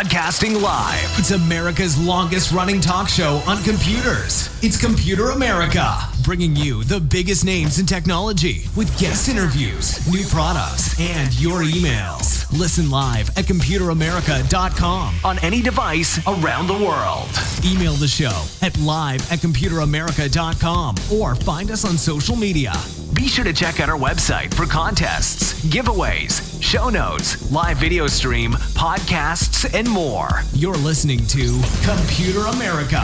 Broadcasting live. It's America's longest running talk show on computers. It's Computer America, bringing you the biggest names in technology with guest interviews, new products, and your emails. Listen live at computeramerica.com on any device around the world. Email the show at live@computeramerica.com or find us on social media. Be sure to check out our website for contests, giveaways, show notes, live video stream, podcasts, and more. You're listening to Computer America.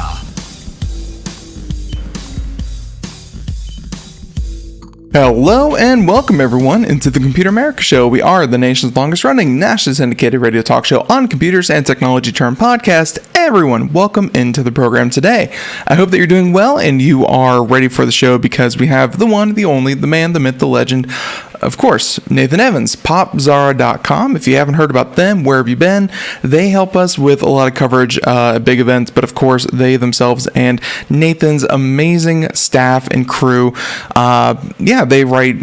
Hello and welcome everyone into the Computer America Show. We are the nation's longest running, nationally syndicated radio talk show on computers and technology turned podcast. Everyone, welcome into the program today. I hope that you're doing well and you are ready for the show because we have the one, the only, the man, the myth, the legend, of course, Nathan Evans, Popzara.com. If you haven't heard about them, where have you been? They help us with a lot of coverage at big events, but of course, they themselves and Nathan's amazing staff and crew, they write,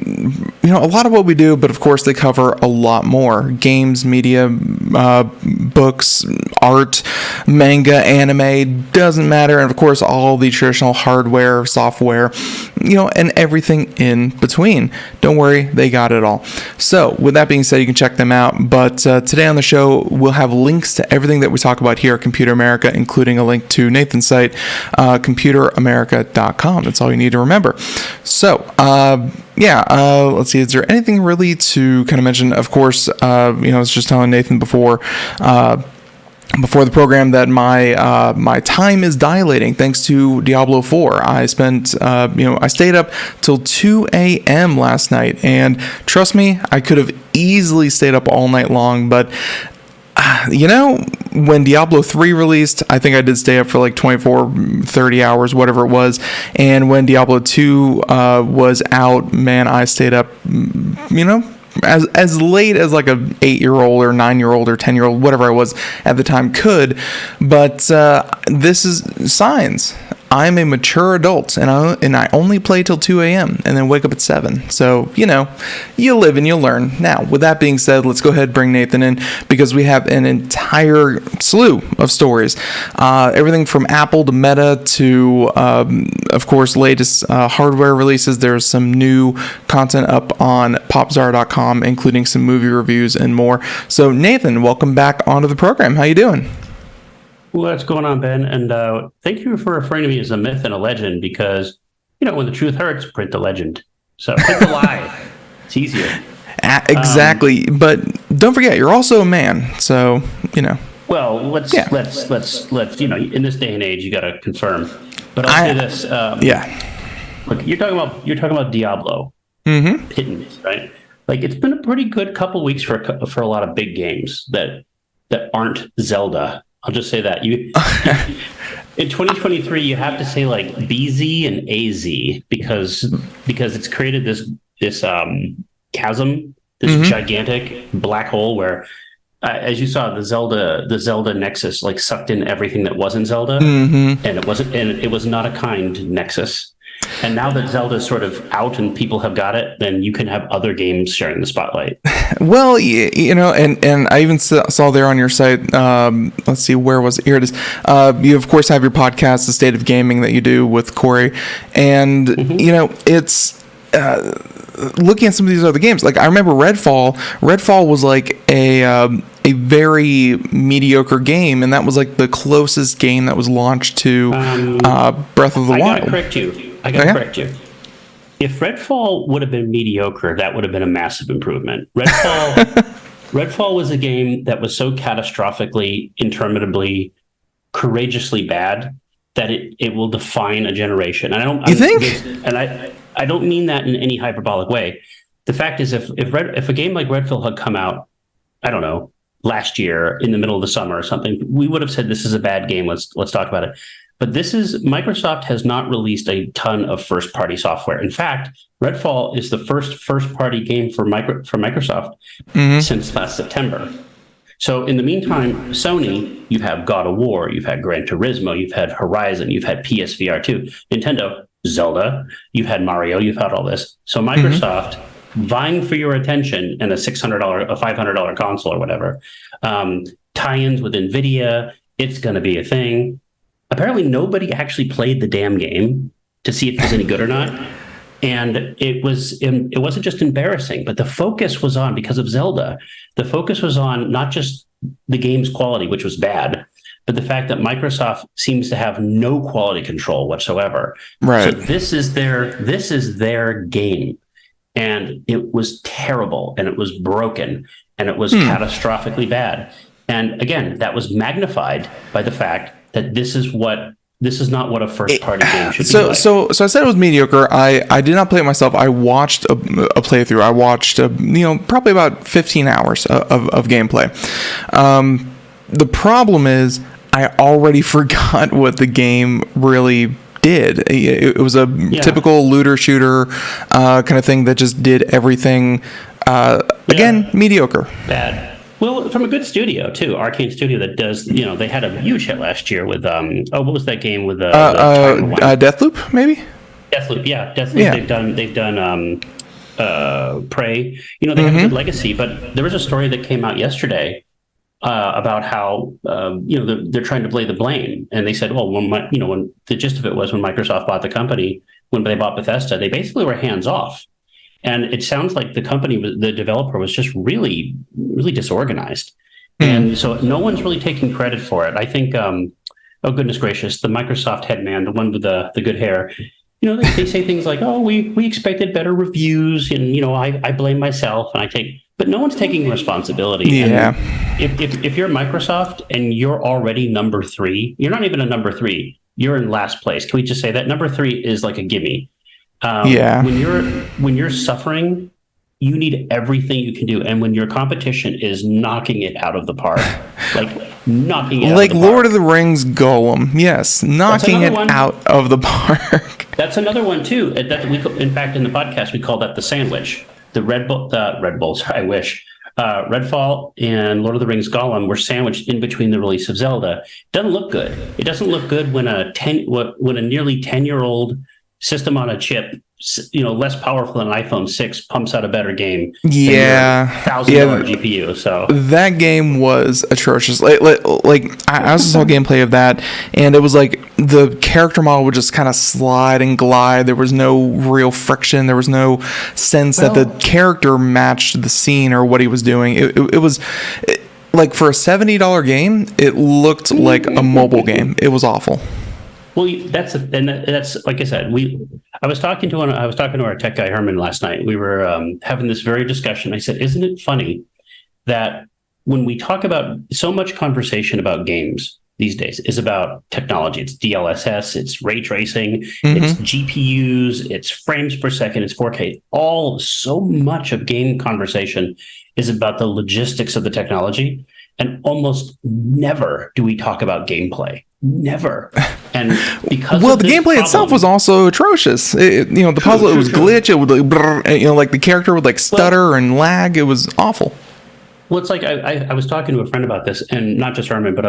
a lot of what we do, but of course, they cover a lot more. Games, media, books, art, manga, anime, doesn't matter. And of course, all the traditional hardware, software, and everything in between. Don't worry, they got it all. So with that being said, you can check them out. But today on the show, we'll have links to everything that we talk about here at Computer America, including a link to Nathan's site, computeramerica.com. That's all you need to remember. So, let's see. Is there anything really to kind of mention? Of course, I was just telling Nathan before the program that my time is dilating thanks to Diablo 4. I spent, I stayed up till 2 a.m. last night, and trust me, I could have easily stayed up all night long, but when Diablo 3 released, I think I did stay up for like 24, 30 hours, whatever it was. And when Diablo 2 was out, man, I stayed up, as late as like a 8-year-old or 9-year-old or 10-year-old, whatever I was at the time could. But this is signs. I'm a mature adult, and I only play till 2 a.m. and then wake up at 7. So, you live and you learn. Now, with that being said, let's go ahead and bring Nathan in because we have an entire slew of stories. Everything from Apple to Meta to, of course, latest hardware releases. There's some new content up on Popzara.com, including some movie reviews and more. So, Nathan, welcome back onto the program. How you doing? What's going on, Ben? And thank you for referring to me as a myth and a legend because, when the truth hurts, print the legend. So print the lie. It's easier. Exactly. But don't forget, you're also a man. So, Well, let's in this day and age, you got to confirm. But I'll say this. Look, you're talking about Diablo. Mm-hmm. Pittance, right? Like, it's been a pretty good couple weeks for a lot of big games that aren't Zelda. I'll just say that in 2023 you have to say like BZ and AZ because it's created this chasm, this gigantic black hole where, as you saw, the Zelda Nexus like sucked in everything that wasn't Zelda, and it was not a kind Nexus. And now that Zelda's sort of out and people have got it, then you can have other games sharing the spotlight. Well, and I even saw there on your site, let's see, where was it? Here it is. You, of course, have your podcast, The State of Gaming, that you do with Corey. And, it's... looking at some of these other games, like I remember Redfall was like a very mediocre game, and that was like the closest game that was launched to Breath of the Wild. I gotta correct you. If Redfall would have been mediocre, that would have been a massive improvement. Redfall was a game that was so catastrophically, interminably, courageously bad that it will define a generation. And You think? I don't mean that in any hyperbolic way. The fact is, if a game like Redfall had come out, I don't know, last year in the middle of the summer or something, we would have said this is a bad game. Let's talk about it. But Microsoft has not released a ton of first-party software. In fact, Redfall is the first-party game for Microsoft since last September. So in the meantime, Sony, you have God of War, you've had Gran Turismo, you've had Horizon, you've had PSVR 2, Nintendo, Zelda, you've had Mario, you've had all this. So Microsoft, vying for your attention and a $600, a $500 console or whatever, tie-ins with NVIDIA. It's going to be a thing. Apparently, nobody actually played the damn game to see if it was any good or not. And it wasn't just embarrassing, but the focus was on, because of Zelda, the focus was on not just the game's quality, which was bad, but the fact that Microsoft seems to have no quality control whatsoever. Right. So this is their game. And it was terrible, and it was broken, and it was catastrophically bad. And again, that was magnified by the fact that this is not what a first-party game should be like. So I said it was mediocre. I did not play it myself. I watched a playthrough. I watched probably about 15 hours of gameplay. The problem is I already forgot what the game really did. It was a typical looter shooter kind of thing that just did everything. Again, mediocre. Bad. Well, from a good studio too, Arcane Studio that does, they had a huge hit last year with what was that game with Deathloop, maybe? Deathloop, yeah, Deathloop. Yeah. They've done Prey. They have a good legacy, but there was a story that came out yesterday about how they're trying to play the blame, and they said, well, when the gist of it was when Microsoft bought the company, when they bought Bethesda, they basically were hands off. And it sounds like the developer was just really, really disorganized. And so no one's really taking credit for it. I think, oh, goodness gracious, the Microsoft head man, the one with the good hair, they say things like, oh, we expected better reviews, and, I blame myself, and but no one's taking responsibility. Yeah. And if you're Microsoft and you're already number 3, you're not even a number 3, you're in last place. Can we just say that? Number 3 is like a gimme. When you're suffering, you need everything you can do, and when your competition is knocking it out of the park, knocking it out like of the park. Lord of the Rings Golem, yes, knocking it out of the park. That's another one too. In fact, in the podcast, we call that the sandwich. The Redfall and Lord of the Rings Gollum were sandwiched in between the release of Zelda. It doesn't look good. It doesn't look good when a nearly 10-year-old system on a chip, less powerful than an iPhone 6, pumps out a better game. Yeah, $1,000 GPU. So that game was atrocious. I also saw gameplay of that, and it was like the character model would just kind of slide and glide. There was no real friction. There was no sense that the character matched the scene or what he was doing. It was like, for a $70 game, it looked like a mobile game. It was awful. Well, that's like I said. I was talking to our tech guy Herman last night. We were having this very discussion. I said, "Isn't it funny that when we talk about so much conversation about games these days is about technology? It's DLSS, it's ray tracing, it's GPUs, it's frames per second, it's 4K. So much of game conversation is about the logistics of the technology, and almost never do we talk about gameplay." Never. And because the gameplay itself was also atrocious. The puzzle, it was glitch. It would like the character would stutter and lag. It was awful. Well, it's like I was talking to a friend about this, and not just Herman, but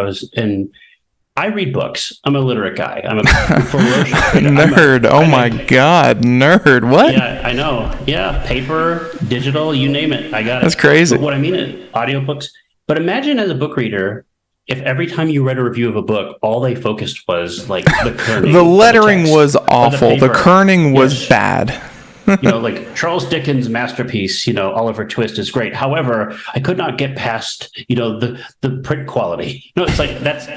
I read books. I'm a literate guy. I'm a ferocious reader. Nerd. Oh my God, nerd. What? Yeah, I know. Yeah, paper, digital, you name it. I got it. That's crazy. But what I mean is audiobooks. But imagine as a book reader, if every time you read a review of a book, all they focused was the kerning. The lettering was awful. The kerning was bad. Like Charles Dickens' masterpiece, Oliver Twist is great. However, I could not get past, the print quality. It's like that's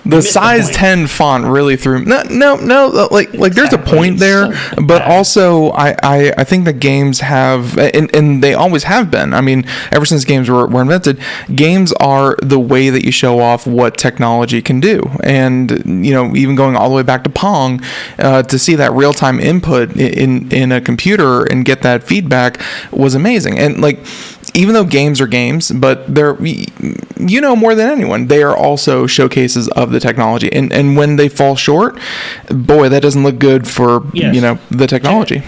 the size 10 font really threw. No. Like there's a point there, but also I think that games have, and they always have been. I mean, ever since games were invented, games are the way that you show off what technology can do. And even going all the way back to Pong, to see that real time input in a computer and get that feedback was amazing. And even though games are games, but they're, more than anyone, they are also showcases of the technology. And when they fall short, boy, that doesn't look good for the technology.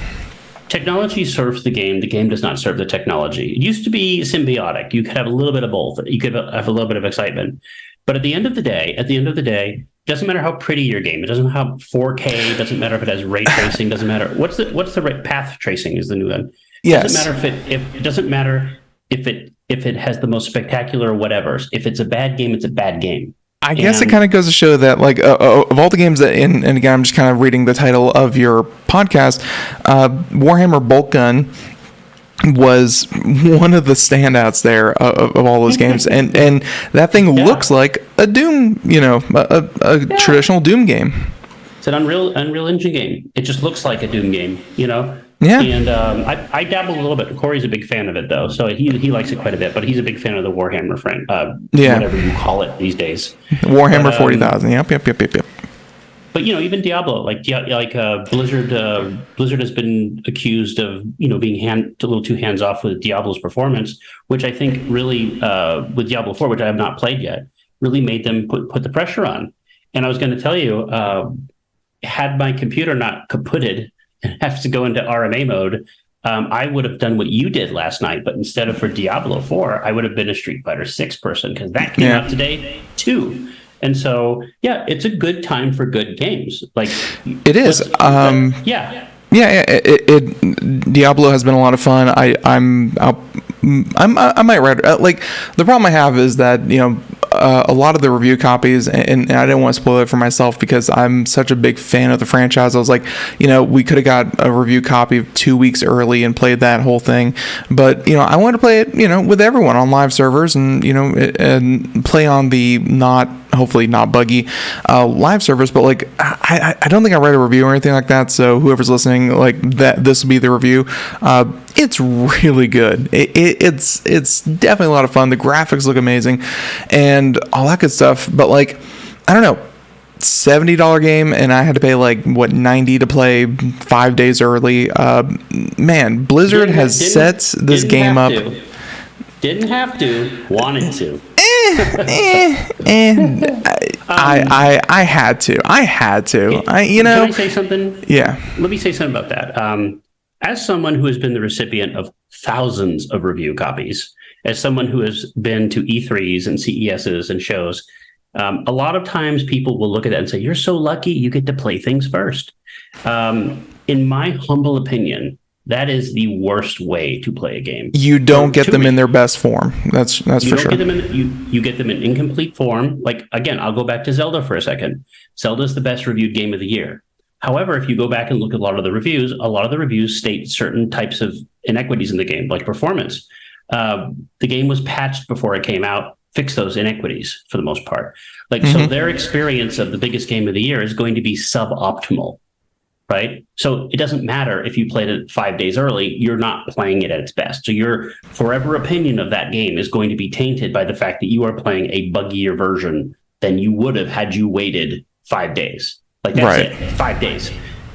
Technology serves the game does not serve the technology. It used to be symbiotic. You could have a little bit of both. You could have a little bit of excitement. But at the end of the day, doesn't matter how pretty your game. It doesn't have 4K. Doesn't matter if it has ray tracing. Doesn't matter what's the path tracing is the new one. Yes. It doesn't matter if it if it has the most spectacular whatevers. If it's a bad game, it's a bad game. I guess it kind of goes to show that, like, of all the games that, and again, I'm just kind of reading the title of your podcast, Warhammer Bolt Gun was one of the standouts there of all those games, and that thing looks like a Doom, a traditional Doom game. It's an Unreal Engine game. It just looks like a Doom game, Yeah. And I dabble a little bit. Corey's a big fan of it, though, so he likes it quite a bit. But he's a big fan of the Warhammer whatever you call it these days. Warhammer 40,000. Yep. But even Diablo, like Blizzard has been accused of being a little too hands off with Diablo's performance, which I think really with Diablo 4, which I have not played yet, really made them put the pressure on. And I was going to tell you, had my computer not kaputted and have to go into RMA mode, I would have done what you did last night. But instead of for Diablo 4, I would have been a Street Fighter 6 person, because that came out today too. And so, it's a good time for good games. Like it is. Diablo has been a lot of fun. I might write. Like, the problem I have is that a lot of the review copies, and I didn't want to spoil it for myself because I'm such a big fan of the franchise. I was like, we could have got a review copy 2 weeks early and played that whole thing, but I wanted to play it, with everyone on live servers, and and play on the hopefully not buggy live servers. But like, I don't think I read a review or anything like that. So whoever's listening, like, that this will be the review. It's really good. It's definitely a lot of fun. The graphics look amazing, and all that good stuff. But like, I don't know, $70 game, and I had to pay like $90 to play 5 days early. Man, Blizzard has set this game up. Didn't have to, wanted to. I had to. Can I say something? Yeah. Let me say something about that. As someone who has been the recipient of thousands of review copies, as someone who has been to E3s and CESs and shows, a lot of times people will look at that and say, "You're so lucky you get to play things first." In my humble opinion, that is the worst way to play a game. You don't get them in their best form. That's for sure. You get them in incomplete form. Like, again, I'll go back to Zelda for a second. Zelda's the best reviewed game of the year. However, if you go back and look at a lot of the reviews state certain types of inequities in the game, like performance. The game was patched before it came out, fixed those inequities for the most part. Like, so their experience of the biggest game of the year is going to be suboptimal. Right? So it doesn't matter if you played it 5 days early, you're not playing it at its best. So your forever opinion of that game is going to be tainted by the fact that you are playing a buggier version than you would have had you waited 5 days. Like, that's it, 5 days.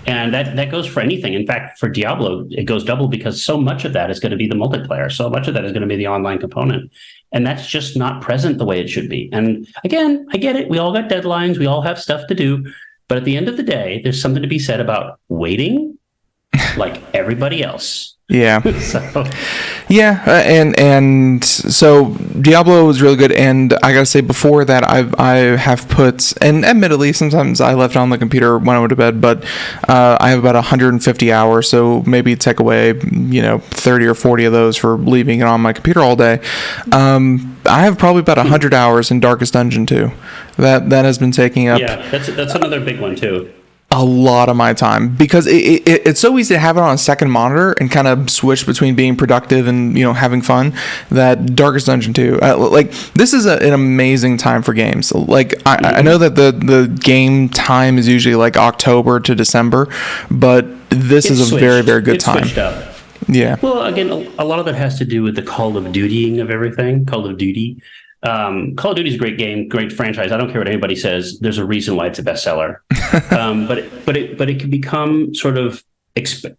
And that goes for anything. In fact, for Diablo, it goes double, because so much of that is going to be the multiplayer. So much of that is going to be the online component. And that's just not present the way it should be. And again, I get it. We all got deadlines. We all have stuff to do. But at the end of the day, there's something to be said about waiting like everybody else. Yeah. So. Yeah, and so Diablo was really good, and I gotta say, before that, I have put, and admittedly sometimes I left it on the computer when I went to bed, but I have about 150 hours, so maybe take away 30 or 40 of those for leaving it on my computer all day. I have probably about 100 hours in Darkest Dungeon 2. That has been taking up. Yeah, that's another big one too. A lot of my time, because it's so easy to have it on a second monitor and kind of switch between being productive and having fun. That Darkest Dungeon 2, like, this is an amazing time for games. Like, I know that the game time is usually like October to December, but this is a very, very good time. Yeah. Well, again, a lot of that has to do with the Call of Dutying of everything. Call of Duty. Call of Duty is a great game, great franchise. I don't care what anybody says. There's a reason why it's a bestseller. But it can become sort of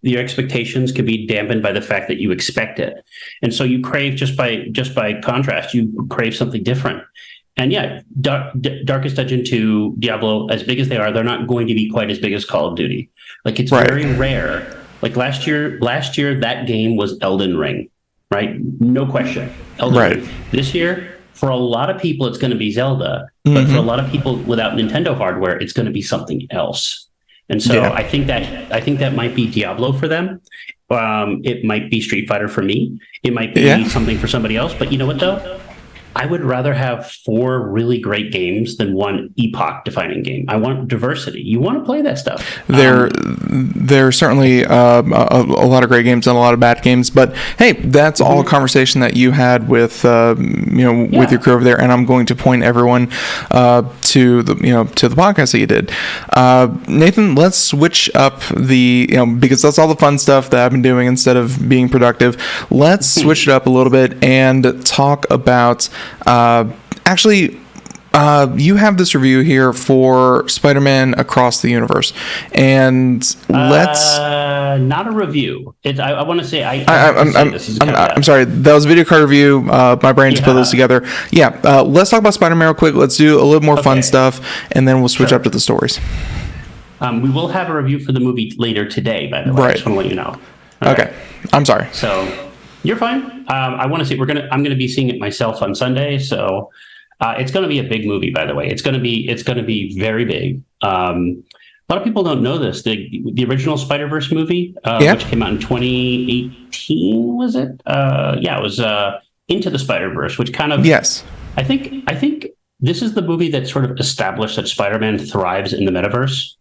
your expectations can be dampened by the fact that you expect it, and so you crave just by contrast, you crave something different. And yeah, Darkest Dungeon 2, Diablo, as big as they are, they're not going to be quite as big as Call of Duty. Like, it's very rare. Like last year, that game was Elden Ring, right? No question, Elden Ring. This year, for a lot of people, it's going to be Zelda, but for a lot of people without Nintendo hardware, it's going to be something else. And so I think that might be Diablo for them. It might be Street Fighter for me. It might be something for somebody else. But you know what, though? I would rather have 4 really great games than one epoch-defining game. I want diversity. You want to play that stuff. There's certainly a lot of great games and a lot of bad games, but hey, that's all a conversation that you had with with your crew over there, and I'm going to point everyone to the podcast that you did. Nathan, let's switch up because that's all the fun stuff that I've been doing instead of being productive. Let's switch it up a little bit and talk about. You have this review here for Spider-Man Across the Universe, and let's not a review. I want to say I'm sorry. That was a video card review. My brain just put those together. Let's talk about Spider-Man real quick. Let's do a little more fun stuff, and then we'll switch up to the stories. We will have a review for the movie later today, by the way. I just want to let you know. Okay. I'm sorry. So. You're fine. I want to say I'm going to be seeing it myself on Sunday, so it's going to be a big movie. By the way, it's going to be very big. A lot of people don't know this. The original Spider-Verse movie, which came out in 2018, was it? It was Into the Spider-Verse, which kind of I think this is the movie that sort of established that Spider-Man thrives in the metaverse.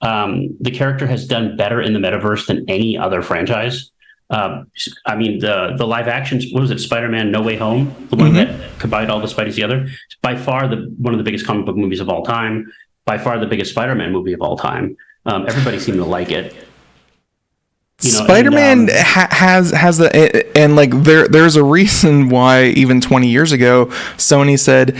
The character has done better in the metaverse than any other franchise. The live action, what was it, Spider-Man No Way Home, the one that combined all the Spideys together, by far one of the biggest comic book movies of all time, by far the biggest Spider-Man movie of all time. Everybody seemed to like it. Spider-Man has the, and like there's a reason why even 20 years ago Sony said,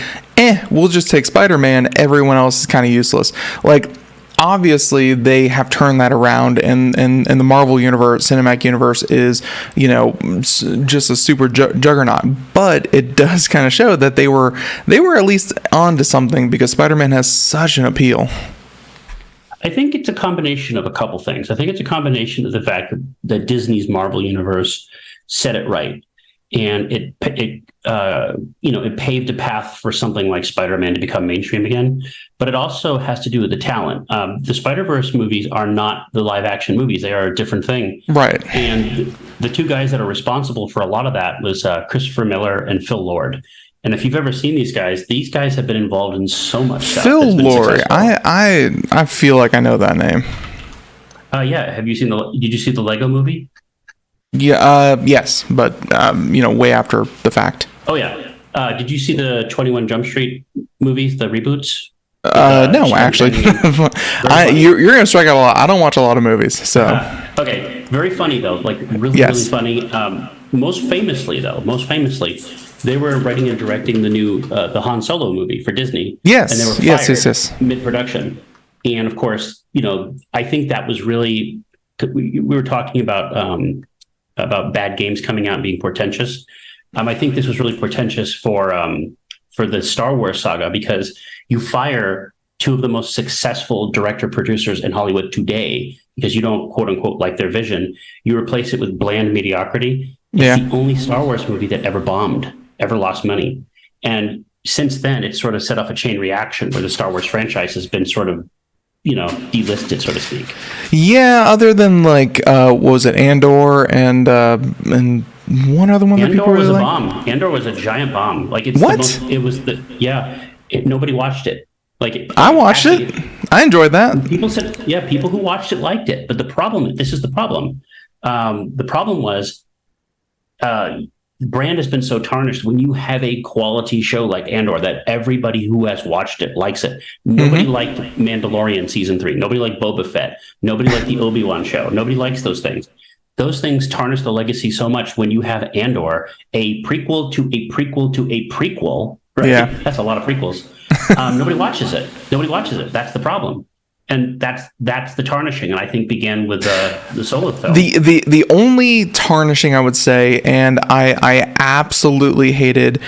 we'll just take Spider-Man, everyone else is kind of useless. Like, obviously they have turned that around, and the Marvel universe, cinematic universe, is just a super juggernaut. But it does kind of show that they were at least on to something, because Spider-Man has such an appeal. I think it's a combination of a couple things. I think it's a combination of the fact that Disney's Marvel universe set it right, and it paved a path for something like Spider-Man to become mainstream again. But it also has to do with the talent. The Spider-Verse movies are not the live-action movies; they are a different thing. Right. And the two guys that are responsible for a lot of that was Christopher Miller and Phil Lord. And if you've ever seen these guys have been involved in so much stuff. Phil Lord, I feel like I know that name. Have you seen did you see the Lego movie? Yeah, yes, but way after the fact. Oh yeah. Did you see the 21 Jump Street movies, the reboots? No, actually. You're gonna strike out a lot. I don't watch a lot of movies, so. Okay, very funny though, like really funny. Most famously, they were writing and directing the new the Han Solo movie for Disney. Yes, and they were fired mid-production. And of course, I think that was really, we were talking about bad games coming out and being portentous. I think this was really portentous for the Star Wars saga, because you fire two of the most successful director-producers in Hollywood today because you don't, quote unquote, like their vision. You replace it with bland mediocrity. It's the only Star Wars movie that ever bombed, ever lost money. And since then, it's sort of set off a chain reaction where the Star Wars franchise has been sort of, delisted, so to speak. Yeah, other than like, what was it, Andor and one other one that people really liked? Andor was a bomb. Andor was a giant bomb. Like, it's nobody watched it. Like, I watched it. I enjoyed that. People said, people who watched it liked it. But this is the problem. The problem was, the brand has been so tarnished when you have a quality show like Andor that everybody who has watched it likes it. Nobody liked Mandalorian season 3. Nobody liked Boba Fett. Nobody liked the Obi-Wan show. Nobody likes those things. Those things tarnish the legacy so much when you have Andor, a prequel to a prequel to a prequel. Right? Yeah. That's a lot of prequels. Nobody watches it. That's the problem. And that's the tarnishing, and I think began with the Solo film. The only tarnishing, I would say, and I absolutely hated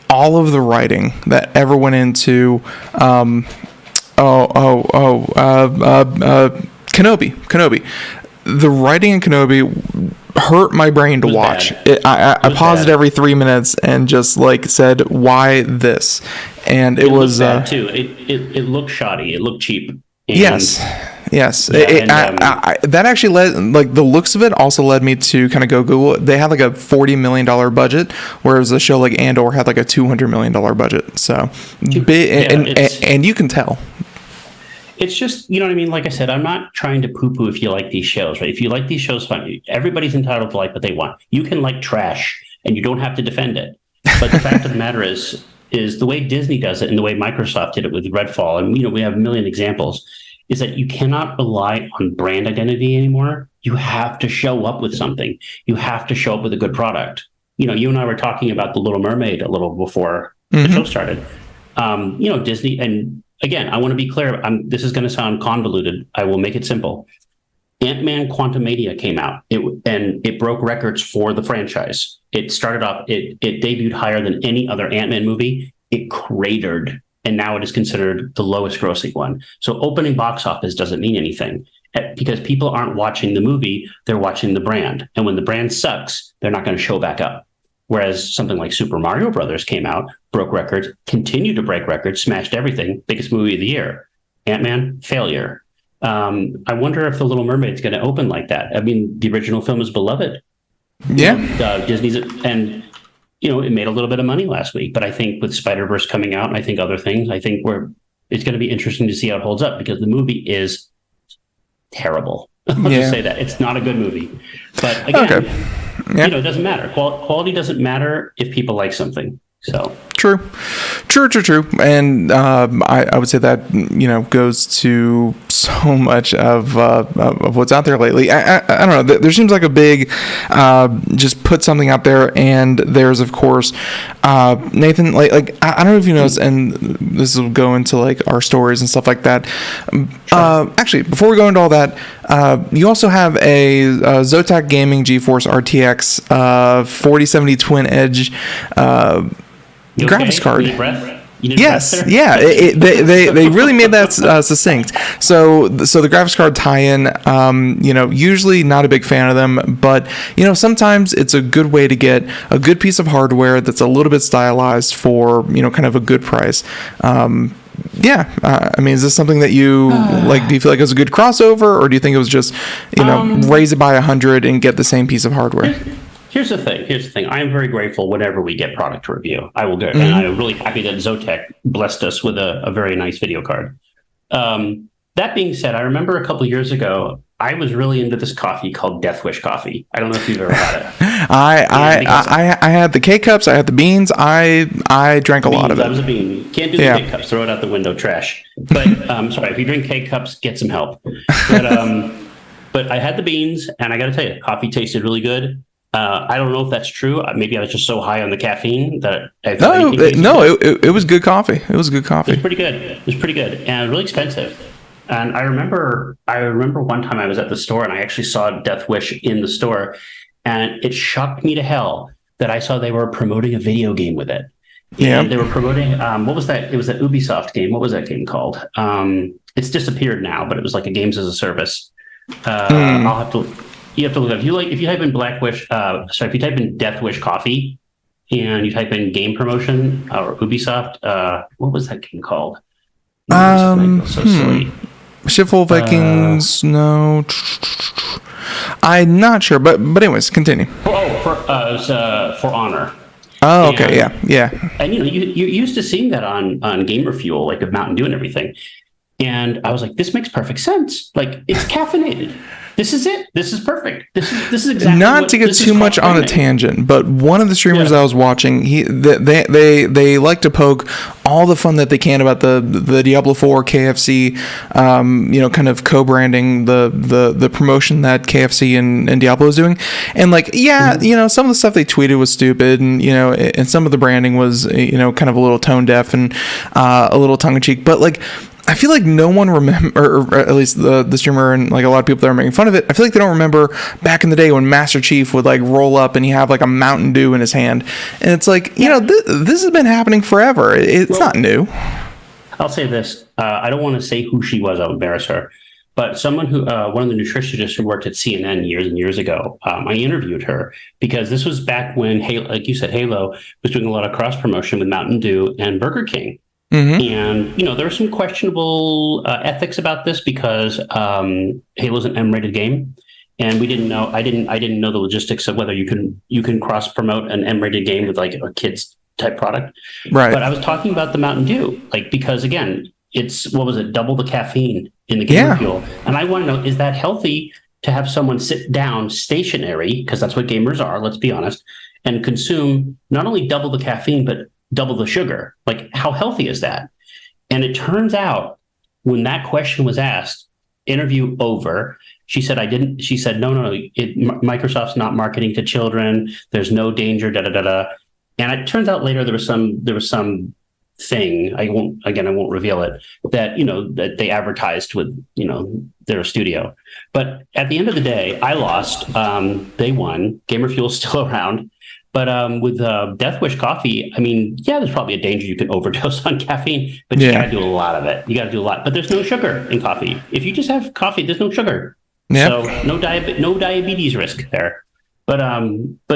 all of the writing that ever went into Kenobi. The writing in Kenobi hurt my brain to watch. I paused it every 3 minutes and just said, "Why this?" And it was bad too. It looked shoddy. It looked cheap. And yes. Yes. Yeah, That actually led, like, the looks of it also led me to kind of go Google it. They had like a $40 million budget, whereas a show like Andor had like a $200 million budget. So, and you can tell. It's just, you know what I mean? Like I said, I'm not trying to poo-poo if you like these shows, right? If you like these shows, fine. Everybody's entitled to like what they want. You can like trash, and you don't have to defend it. But the fact of the matter is the way Disney does it and the way Microsoft did it with Redfall, and we have a million examples, is that you cannot rely on brand identity anymore. You have to show up with something. You have to show up with a good product. You and I were talking about The Little Mermaid a little before the show started. Disney, and again, I want to be clear. This is going to sound convoluted. I will make it simple. Ant-Man Quantumania came out, and it broke records for the franchise. It started off, it debuted higher than any other Ant-Man movie. It cratered, and now it is considered the lowest grossing one. So opening box office doesn't mean anything because people aren't watching the movie, they're watching the brand. And when the brand sucks, they're not going to show back up. Whereas something like Super Mario Brothers came out, broke records, continued to break records, smashed everything, biggest movie of the year. Ant-Man, failure. I wonder if The Little Mermaid's going to open like that. I mean, the original film is beloved. Yeah. Disney's, and it made a little bit of money last week. But I think with Spider-Verse coming out, and I think other things, it's going to be interesting to see how it holds up because the movie is terrible. I'll just say that it's not a good movie. But again, it doesn't matter. Quality doesn't matter if people like something. So true. And I would say that goes to so much of what's out there lately. I don't know. There seems like a big just put something out there, and there's of course Nathan. Like I don't know if you noticed, and this will go into like our stories and stuff like that. Sure. Actually, before we go into all that, you also have a ZOTAC Gaming GeForce RTX 4070 Twin Edge. Graphics card. Yes, yeah. They really made that succinct. So the graphics card tie-in, usually not a big fan of them, but sometimes it's a good way to get a good piece of hardware that's a little bit stylized for kind of a good price. I mean, is this something that you like? Do you feel like it was a good crossover, or do you think it was just raise it by 100 and get the same piece of hardware? Here's the thing. I am very grateful whenever we get product to review. I will go, and I'm really happy that ZOTAC blessed us with a very nice video card. That being said, I remember a couple of years ago, I was really into this coffee called Death Wish coffee. I don't know if you've ever had it. I had the K-Cups. I had the beans. I drank a lot of it. I was a bean. Can't do the K-Cups. Throw it out the window. Trash. But sorry, if you drink K-Cups, get some help. But I had the beans, and I got to tell you, coffee tasted really good. I don't know if that's true. Maybe I was just so high on the caffeine that I thought it was good coffee. It was good coffee. It was pretty good and really expensive. And I remember one time I was at the store and I actually saw Death Wish in the store, and it shocked me to hell that I saw they were promoting a video game with it. And they were promoting what was that? It was that Ubisoft game. What was that game called? It's disappeared now, but it was like a games as a service. I'll have to. You have to look up. If you type in if you type in Death Wish coffee, and you type in game promotion or Ubisoft, what was that game called? So silly. Shipful Vikings. No, I'm not sure. But anyways, continue. For Honor. Oh, okay, yeah. And you used to seeing that on Gamer Fuel, like with Mountain Dew and everything. And I was like, this makes perfect sense. Like, it's caffeinated. This is it. This is perfect. This is exactly. Not to get too much on a tangent, but one of the streamers I was watching, they like to poke all the fun that they can about the Diablo 4 KFC, kind of co-branding the promotion that KFC and Diablo is doing, and some of the stuff they tweeted was stupid, and some of the branding was kind of a little tone deaf and a little tongue in cheek, but like. I feel like no one remember, or at least the streamer and like a lot of people that are making fun of it. I feel like they don't remember back in the day when Master Chief would like roll up and he have like a Mountain Dew in his hand, and it's like this has been happening forever. It's not new. I'll say this: I don't want to say who she was. I'll embarrass her. But someone who, one of the nutritionists who worked at CNN years and years ago, I interviewed her because this was back when, like you said, Halo was doing a lot of cross promotion with Mountain Dew and Burger King. And there are some questionable ethics about this because Halo's an M-rated game, and we didn't know. I didn't know the logistics of whether you can cross promote an M-rated game with like a kids type product. Right. But I was talking about the Mountain Dew, because again, it's double the caffeine in the gamer fuel, and I want to know, is that healthy to have someone sit down stationary, because that's what gamers are, let's be honest, and consume not only double the caffeine but double the sugar? Like, how healthy is that? And it turns out, when that question was asked, interview over, she said, no, Microsoft's not marketing to children. There's no danger, da da da da. And it turns out later there was some thing, I won't reveal it, that that they advertised with their studio. But at the end of the day, I lost. They won. Gamer Fuel's still around. But with Death Wish coffee, there's probably a danger you can overdose on caffeine, but you got to do a lot of it. You got to do a lot. But there's no sugar in coffee. If you just have coffee, there's no sugar. Yep. So no diabetes risk there. But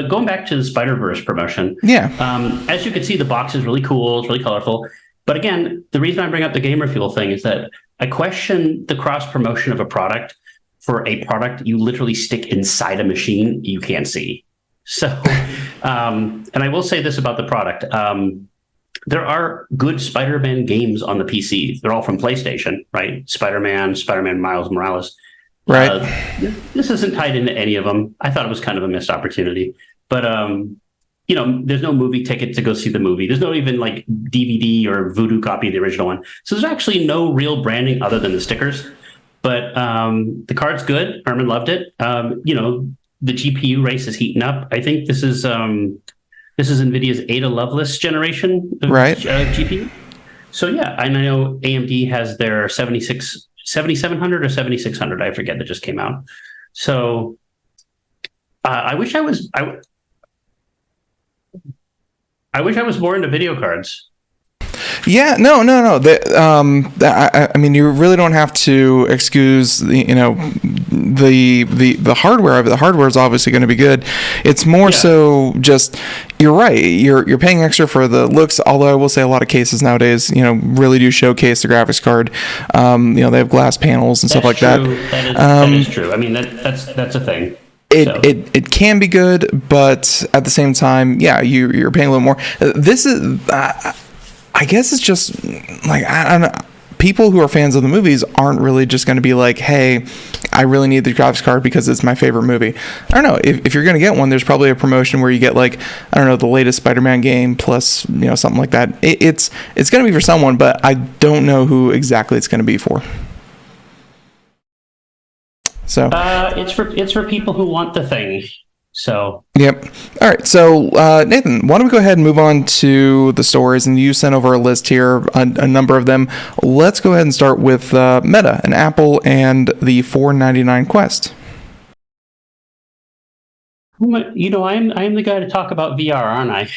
going back to the Spider-Verse promotion, as you can see, the box is really cool. It's really colorful. But again, the reason I bring up the Gamer Fuel thing is that I question the cross-promotion of a product for a product you literally stick inside a machine you can't see. So, and I will say this about the product. There are good Spider-Man games on the PC. They're all from PlayStation, right? Spider-Man Miles Morales. Right. This isn't tied into any of them. I thought it was kind of a missed opportunity. But, there's no movie ticket to go see the movie. There's no even like DVD or Voodoo copy of the original one. So there's actually no real branding other than the stickers. But the card's good. Herman loved it. The GPU race is heating up. I think this is NVIDIA's Ada Lovelace generation of GPU. So yeah, I know AMD has their 7700 or 7600. I forget, that just came out. So I wish I was more into video cards. Yeah, no. I mean, you really don't have to excuse the hardware of it. The hardware is obviously going to be good. It's more so just, you're right. You're paying extra for the looks. Although I will say a lot of cases nowadays, really do showcase the graphics card. They have glass panels and stuff like that. That is true. I mean, that's a thing. It can be good, but at the same time, you're paying a little more. This is. I guess it's just like, I don't know. People who are fans of the movies aren't really just going to be like, hey, I really need the graphics card because it's my favorite movie. I don't know. If you're going to get one, there's probably a promotion where you get like, I don't know, the latest Spider-Man game plus, something like that. It's going to be for someone, but I don't know who exactly it's going to be for. So it's for people who want the thing. So yep. All right. So Nathan, why don't we go ahead and move on to the stories? And you sent over a list here, a number of them. Let's go ahead and start with Meta and Apple and the $499 Quest. I'm the guy to talk about VR, aren't I?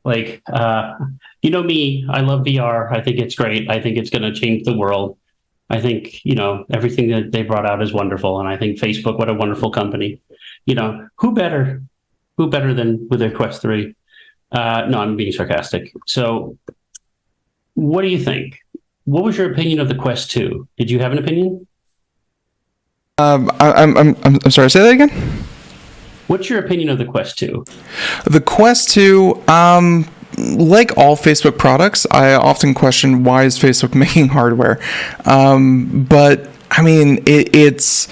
Like, me, I love VR. I think it's great. I think it's going to change the world. I think, everything that they brought out is wonderful. And I think Facebook, what a wonderful company. Who better than with their Quest 3? No, I'm being sarcastic. So what do you think? What was your opinion of the Quest 2? Did you have an opinion? I'm sorry, say that again? What's your opinion of the Quest 2? The Quest 2, like all Facebook products, I often question, why is Facebook making hardware? But I mean, it's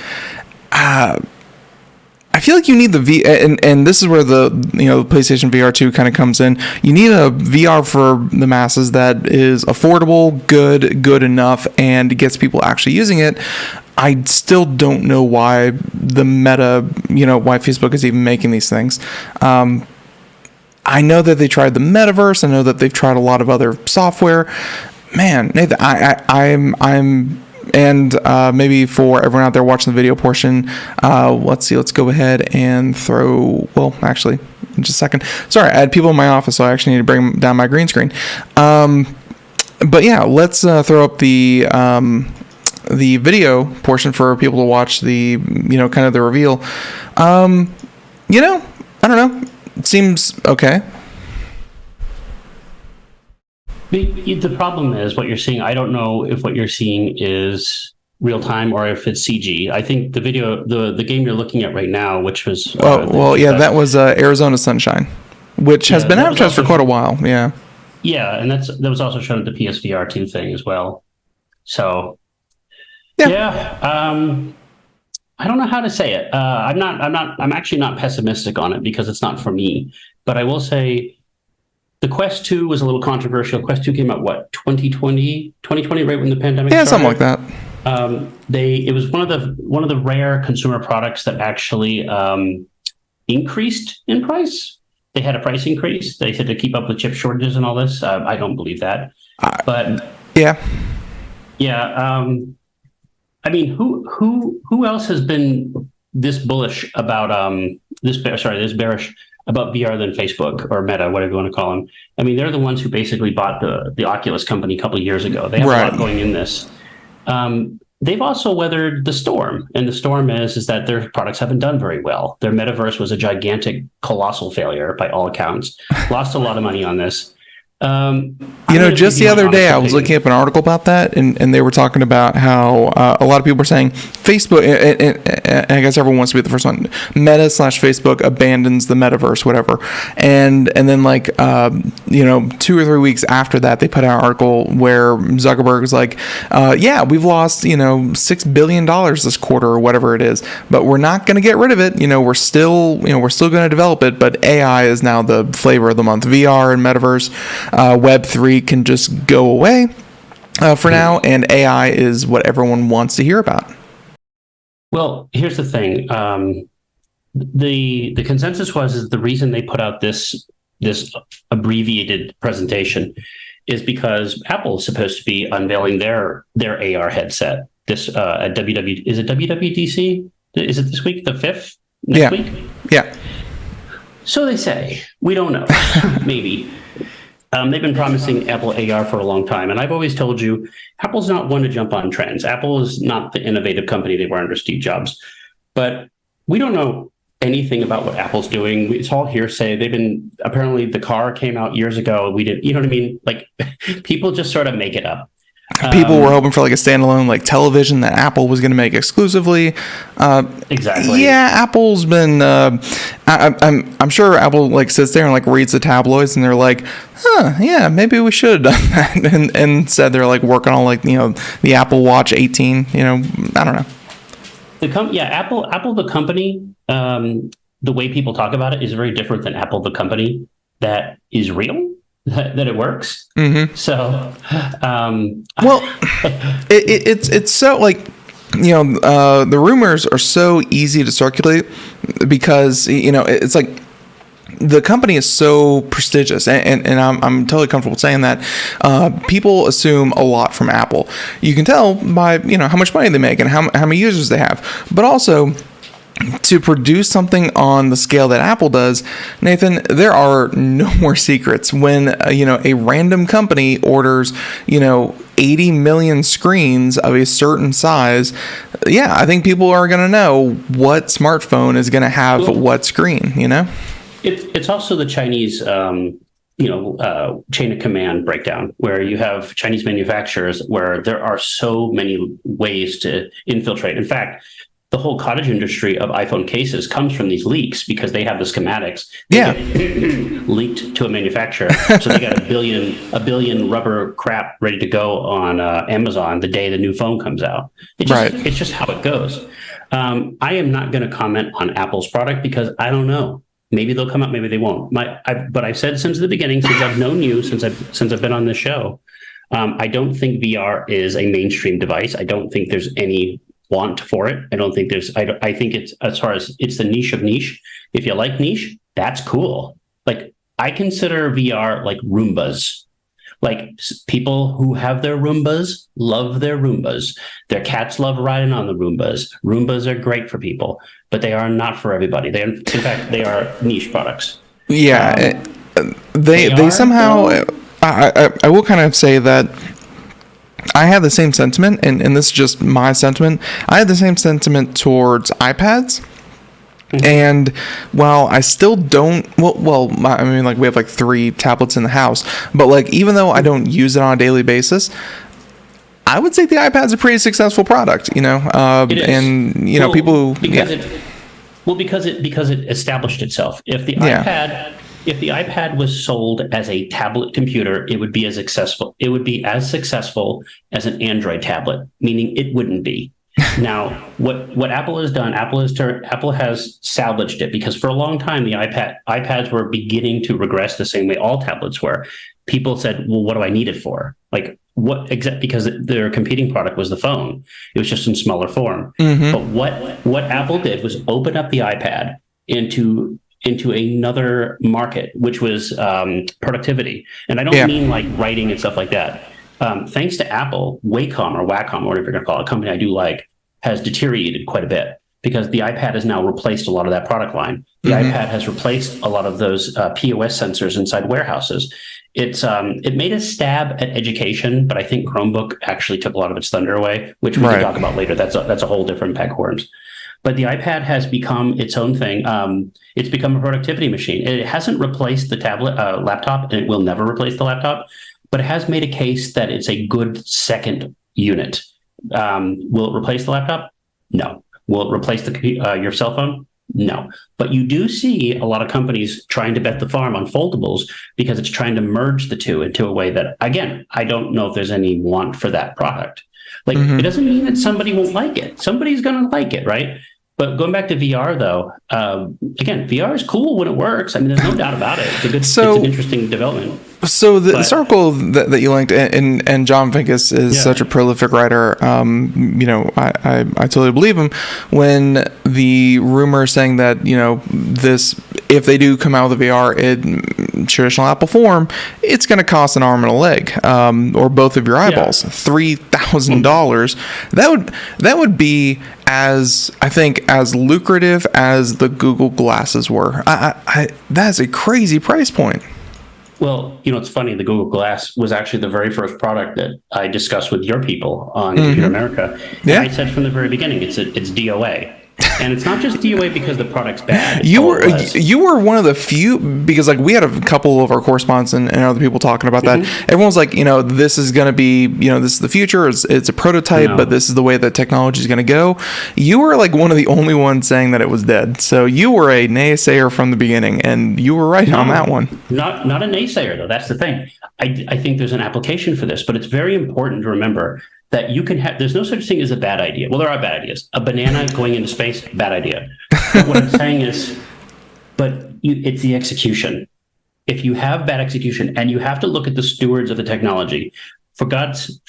I feel like you need the and this is where the PlayStation VR 2 kind of comes in. You need a VR for the masses that is affordable, good enough, and gets people actually using it. I still don't know why the Meta, why Facebook is even making these things. I know that they tried the metaverse. I know that they've tried a lot of other software. Man, Nathan, I'm and maybe for everyone out there watching the video portion, let's go ahead and actually, in just a second. Sorry, I had people in my office, so I actually need to bring down my green screen. But yeah, let's throw up the video portion for people to watch the, kind of the reveal. I don't know. It seems okay. The problem is what you're seeing. I don't know if what you're seeing is real time or if it's CG. I think the video, the game you're looking at right now, which was that was Arizona Sunshine, which has been advertised for quite a while. Yeah, and that was also shown at the PSVR 2 thing as well. So I don't know how to say it. I'm actually not pessimistic on it because it's not for me. But I will say the Quest 2 was a little controversial. Quest 2 came out, 2020, right when the pandemic started? Yeah, something like that. It was one of the rare consumer products that actually increased in price. They had a price increase. They said to keep up with chip shortages and all this. I don't believe that. But yeah. I mean, who else has been this bullish about this bearish about VR than Facebook or Meta, whatever you want to call them? I mean, they're the ones who basically bought the Oculus company a couple of years ago. They have a lot going in this. They've also weathered the storm, and the storm is that their products haven't done very well. Their metaverse was a gigantic, colossal failure by all accounts. Lost a lot of money on this. Just the other day, I was looking up an article about that, and they were talking about how a lot of people were saying Facebook, and I guess everyone wants to be the first one, Meta/Facebook abandons the metaverse, whatever. And then 2 or 3 weeks after that, they put out an article where Zuckerberg was like, we've lost, $6 billion this quarter or whatever it is, but we're not going to get rid of it. We're still going to develop it, but AI is now the flavor of the month. VR and metaverse. Web3 can just go away for now, and AI is what everyone wants to hear about. Well, here's the thing. The consensus is the reason they put out this abbreviated presentation is because Apple is supposed to be unveiling their AR headset at is it WWDC? Is it this week, the 5th? Next week? Yeah. So they say. We don't know. Maybe. They've been promising Apple AR for a long time. And I've always told you, Apple's not one to jump on trends. Apple is not the innovative company they were under Steve Jobs. But we don't know anything about what Apple's doing. It's all hearsay. Apparently the car came out years ago. We didn't, you know what I mean? Like, people just sort of make it up. People were hoping for a standalone television that Apple was going to make exclusively. Exactly. Yeah, Apple's been. I'm sure Apple sits there and reads the tabloids, and they're like, yeah, maybe we should have done that. And instead they're working on the Apple Watch 18. I don't know. Apple the company. The way people talk about it is very different than Apple the company that is real. That it works. Mm-hmm. So, it's so the rumors are so easy to circulate because it's the company is so prestigious, and I'm totally comfortable saying that. People assume a lot from Apple. You can tell by how much money they make and how many users they have, but also, to produce something on the scale that Apple does, Nathan, there are no more secrets. When a random company orders 80 million screens of a certain size, I think people are going to know what smartphone is going to have what screen. It's also the Chinese chain of command breakdown, where you have Chinese manufacturers where there are so many ways to infiltrate. In fact, the whole cottage industry of iPhone cases comes from these leaks because they have the schematics. Leaked to a manufacturer. So they got a billion rubber crap ready to go on Amazon the day the new phone comes out. It's just how it goes. I am not going to comment on Apple's product because I don't know. Maybe they'll come out, maybe they won't. But I've said since the beginning, since I've known you, since I've been on this show, I don't think VR is a mainstream device. I don't think there's any want for it. I don't think there's. I think it's, as far as it's the niche of niche. If you like niche, that's cool. I consider VR like Roombas. People who have their Roombas love their Roombas. Their cats love riding on the Roombas. Roombas are great for people, but they are not for everybody. In fact, they are niche products. Yeah, they somehow. I will kind of say that I have the same sentiment, and this is just my sentiment. I have the same sentiment towards iPads. And while I still don't, I mean, like we have like 3 tablets in the house, but like even though I don't use it on a daily basis, I would say the iPad's a pretty successful product, you know, and you know, people because it established itself. If the iPad was sold as a tablet computer, it would be as successful. It would be as successful as an Android tablet, meaning it wouldn't be. Now, what Apple has done, Apple has salvaged it, because for a long time the iPads were beginning to regress the same way all tablets were. People said, "Well, what do I need it for?" Like because their competing product was the phone. It was just in smaller form. Mm-hmm. But what Apple did was open up the iPad into another market, which was productivity. And I don't mean like writing and stuff like that. Thanks to Apple, Wacom or whatever you're going to call it, a company I do like, has deteriorated quite a bit, because the iPad has now replaced a lot of that product line. The iPad has replaced a lot of those POS sensors inside warehouses. It made a stab at education, but I think Chromebook actually took a lot of its thunder away, which we can talk about later. That's a whole different pack of worms. But the iPad has become its own thing. It's become a productivity machine. It hasn't replaced the laptop, and it will never replace the laptop, but it has made a case that it's a good second unit. Will it replace the laptop? No. Will it replace your cell phone? No. But you do see a lot of companies trying to bet the farm on foldables, because it's trying to merge the two into a way that, again, I don't know if there's any want for that product. Like, it doesn't mean that somebody won't like it. Somebody's going to like it, right? But going back to VR, though, again, VR is cool when it works. I mean, there's no doubt about it. It's an interesting development. So this article that you linked, and John Finkus is such a prolific writer. You know, I totally believe him when the rumor saying that, you know, if they do come out with a VR in traditional Apple form, it's going to cost an arm and a leg, or both of your eyeballs, $3,000. That would be as lucrative as the Google glasses were. That's a crazy price point. Well, you know, it's funny. The Google Glass was actually the very first product that I discussed with your people on Computer America. And I said from the very beginning, it's DOA. And it's not just DOA because the product's bad. You were one of the few, because like we had a couple of our correspondents and other people talking about that. Everyone's like, you know, this is going to be, you know, this is the future. It's a prototype, but this is the way that technology is going to go. You were like one of the only ones saying that it was dead. So you were a naysayer from the beginning, and you were right on that one. Not a naysayer, though. That's the thing. I think there's an application for this, but it's very important to remember that you can have, there's no such thing as a bad idea. Well, there are bad ideas. A banana going into space, bad idea. But what I'm saying is, it's the execution. If you have bad execution, and you have to look at the stewards of the technology, for God's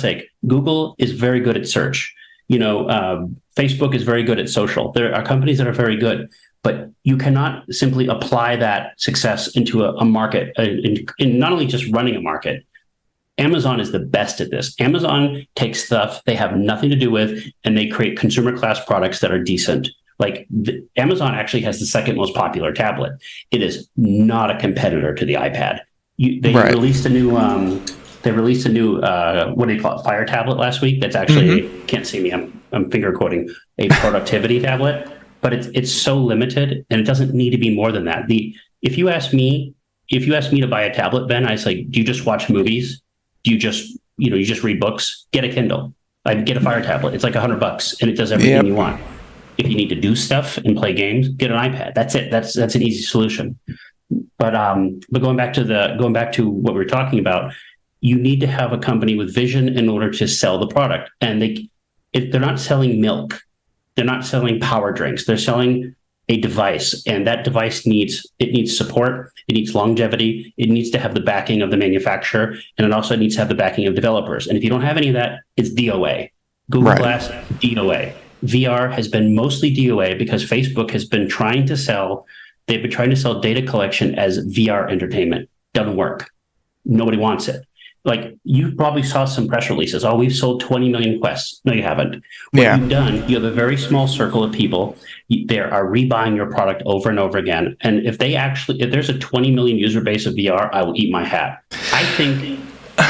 sake, Google is very good at search. You know, Facebook is very good at social. There are companies that are very good, but you cannot simply apply that success into a market, in not only just running a market. Amazon is the best at this. Amazon takes stuff they have nothing to do with, and they create consumer class products that are decent. Like Amazon actually has the second most popular tablet. It is not a competitor to the iPad. They released a new what do you call it, Fire tablet last week. That's actually can't see me. I'm finger quoting a productivity tablet, but it's so limited, and it doesn't need to be more than that. If you ask me to buy a tablet, Ben, I say, do you just watch movies? Do you just read books? Get a Kindle. I'd get a Fire tablet. It's like $100 and it does everything you want. If you need to do stuff and play games, get an iPad. That's it. That's an easy solution. But going back to what we were talking about, you need to have a company with vision in order to sell the product. And they're not selling milk. They're not selling power drinks. They're selling a device, and that device needs support. It needs longevity. It needs to have the backing of the manufacturer, and it also needs to have the backing of developers. And if you don't have any of that, it's DOA. Google Glass, DOA. VR has been mostly DOA because Facebook has been trying to sell data collection as VR entertainment. Doesn't work. Nobody wants it. Like, you probably saw some press releases. Oh, we've sold 20 million Quests. No, you haven't. What you've done, you have a very small circle of people. They are rebuying your product over and over again. And if there's a 20 million user base of VR, I will eat my hat. I think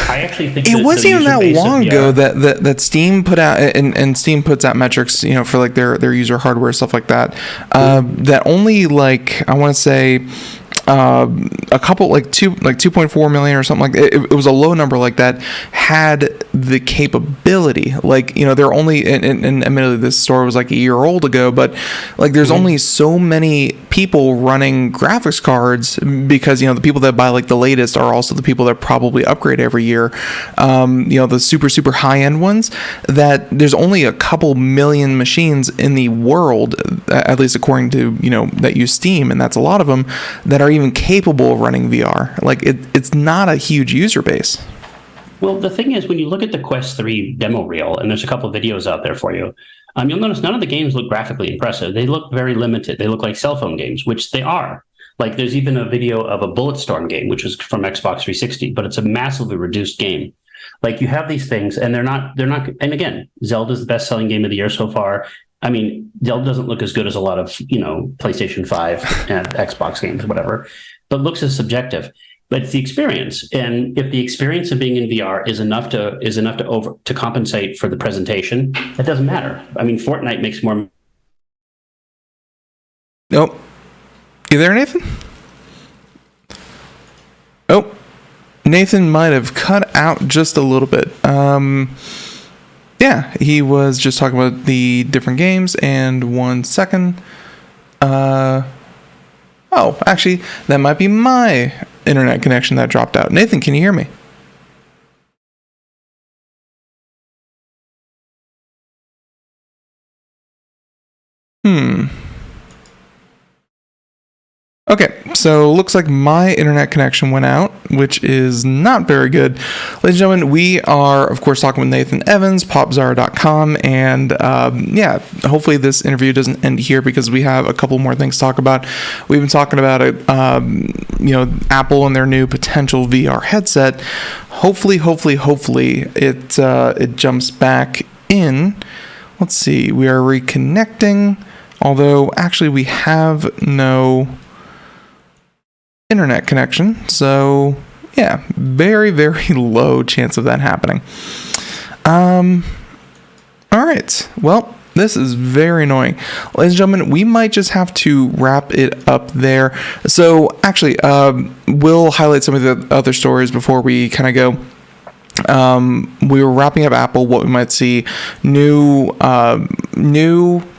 I actually think it wasn't even that long ago that Steam put out, and Steam puts out metrics, for like their user hardware, stuff like that. That only like, I want to say, a couple, like 2.4 million or something like that. It was a low number like that, had the capability. Like, they're only, and admittedly this store was like a year old ago, but like there's only so many people running graphics cards, because the people that buy like the latest are also the people that probably upgrade every year. The super high end ones, that there's only a couple million machines in the world, at least according to that use Steam, and that's a lot of them, that are even capable of running VR. Like it's not a huge user base. Well, the thing is, when you look at the Quest 3 demo reel, and there's a couple of videos out there for you, you'll notice none of the games look graphically impressive. They look very limited. They look like cell phone games, which they are. Like there's even a video of a Bulletstorm game, which is from Xbox 360, but it's a massively reduced game. Like you have these things, and they're not. And again, Zelda's the best-selling game of the year so far. I mean, Zelda doesn't look as good as a lot of, PlayStation 5 and Xbox games, whatever, but looks as subjective. But it's the experience. And if the experience of being in VR is enough to compensate for the presentation, that doesn't matter. I mean, Fortnite makes more. Nope. You there, Nathan? Oh, Nathan might have cut out just a little bit. Yeah, he was just talking about the different games, and 1 second. Oh, actually, that might be my internet connection that dropped out. Nathan, can you hear me? Okay, so looks like my internet connection went out, which is not very good. Ladies and gentlemen, we are, of course, talking with Nathan Evans, Popzara.com, and hopefully this interview doesn't end here, because we have a couple more things to talk about. We've been talking about it, Apple and their new potential VR headset. Hopefully, it jumps back in. Let's see, we are reconnecting, although actually we have no internet connection, so yeah, very low chance of that happening. All right, well, this is very annoying. Ladies and gentlemen, we might just have to wrap it up there. So actually, we'll highlight some of the other stories before we kind of go. We were wrapping up Apple, what we might see, new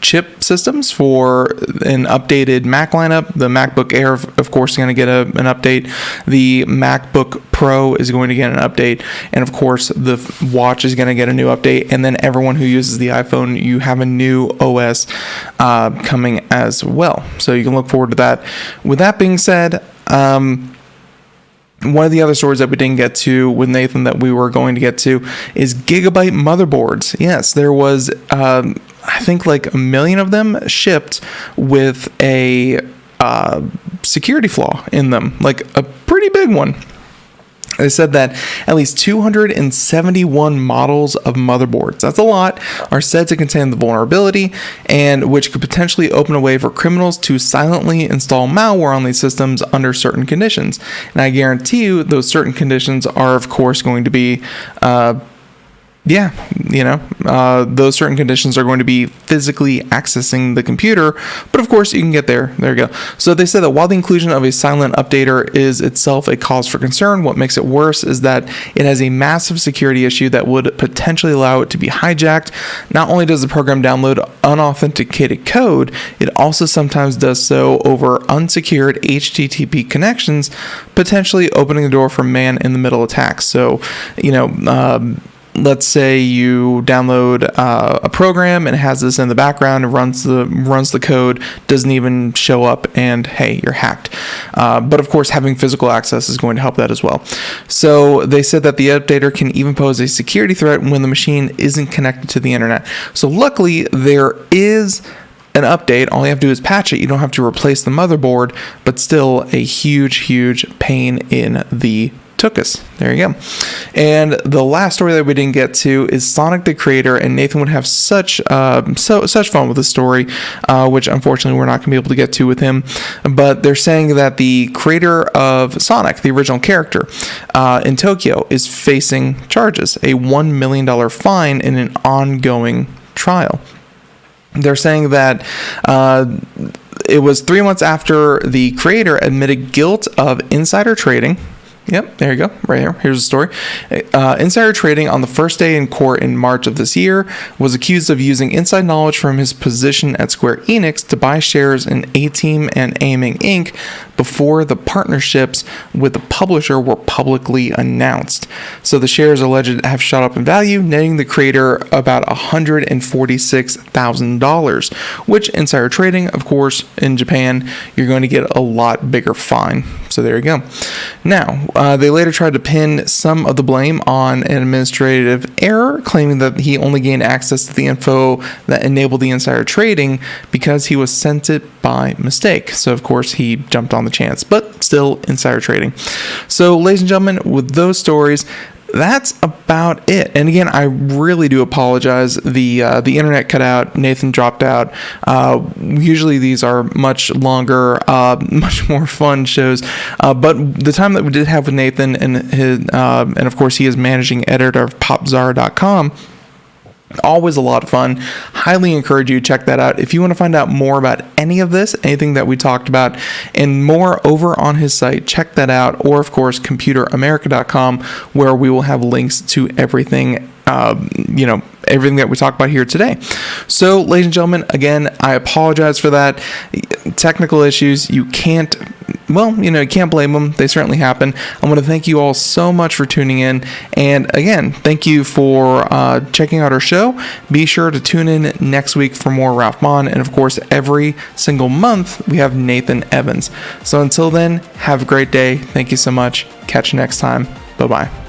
chip systems for an updated Mac lineup. The MacBook Air, of course, is going to get an update. The MacBook Pro is going to get an update. And of course, the watch is going to get a new update. And then everyone who uses the iPhone, you have a new OS coming as well. So you can look forward to that. With that being said, one of the other stories that we didn't get to with Nathan that we were going to get to is Gigabyte motherboards. Yes, there was, I think, like 1 million of them shipped with a security flaw in them, like a pretty big one. They said that at least 271 models of motherboards, that's a lot, are said to contain the vulnerability, and which could potentially open a way for criminals to silently install malware on these systems under certain conditions. And I guarantee you those certain conditions are, of course, going to be those certain conditions are going to be physically accessing the computer, but of course you can get there. There you go. So they said that while the inclusion of a silent updater is itself a cause for concern, what makes it worse is that it has a massive security issue that would potentially allow it to be hijacked. Not only does the program download unauthenticated code, it also sometimes does so over unsecured HTTP connections, potentially opening the door for man-in-the-middle attacks. So, let's say you download a program and it has this in the background, it runs the code, doesn't even show up, and hey, you're hacked. But of course, having physical access is going to help that as well. So they said that the updater can even pose a security threat when the machine isn't connected to the internet. So luckily, there is an update. All you have to do is patch it. You don't have to replace the motherboard, but still a huge pain in the took us. There you go. And the last story that we didn't get to is Sonic the Creator, and Nathan would have such fun with the story, which unfortunately we're not going to be able to get to with him. But they're saying that the creator of Sonic, the original character, in Tokyo, is facing charges, a $1 million fine in an ongoing trial. They're saying that it was 3 months after the creator admitted guilt of insider trading. Yep, there you go, right here. Here's the story. Insider trading on the first day in court in March of this year, was accused of using inside knowledge from his position at Square Enix to buy shares in A-Team and Aiming Inc. before the partnerships with the publisher were publicly announced. So the shares alleged have shot up in value, netting the creator about $146,000, which insider trading, of course, in Japan, you're going to get a lot bigger fine. So there you go. Now, they later tried to pin some of the blame on an administrative error, claiming that he only gained access to the info that enabled the insider trading because he was sent it by mistake. So, of course, he jumped on the chance, but still insider trading. So, ladies and gentlemen, with those stories, that's about it. And again, I really do apologize. The internet cut out. Nathan dropped out. Usually these are much longer, much more fun shows. But the time that we did have with Nathan and of course he is managing editor of Popzara.com. Always a lot of fun. Highly encourage you to check that out. If you want to find out more about any of this, anything that we talked about, and more over on his site, check that out. Or, of course, computeramerica.com, where we will have links to everything, everything that we talked about here today. So, ladies and gentlemen, again, I apologize for that. Technical issues, you can't blame them. They certainly happen. I want to thank you all so much for tuning in. And again, thank you for checking out our show. Be sure to tune in next week for more Ralph Mon. And of course, every single month, we have Nathan Evans. So until then, have a great day. Thank you so much. Catch you next time. Bye-bye.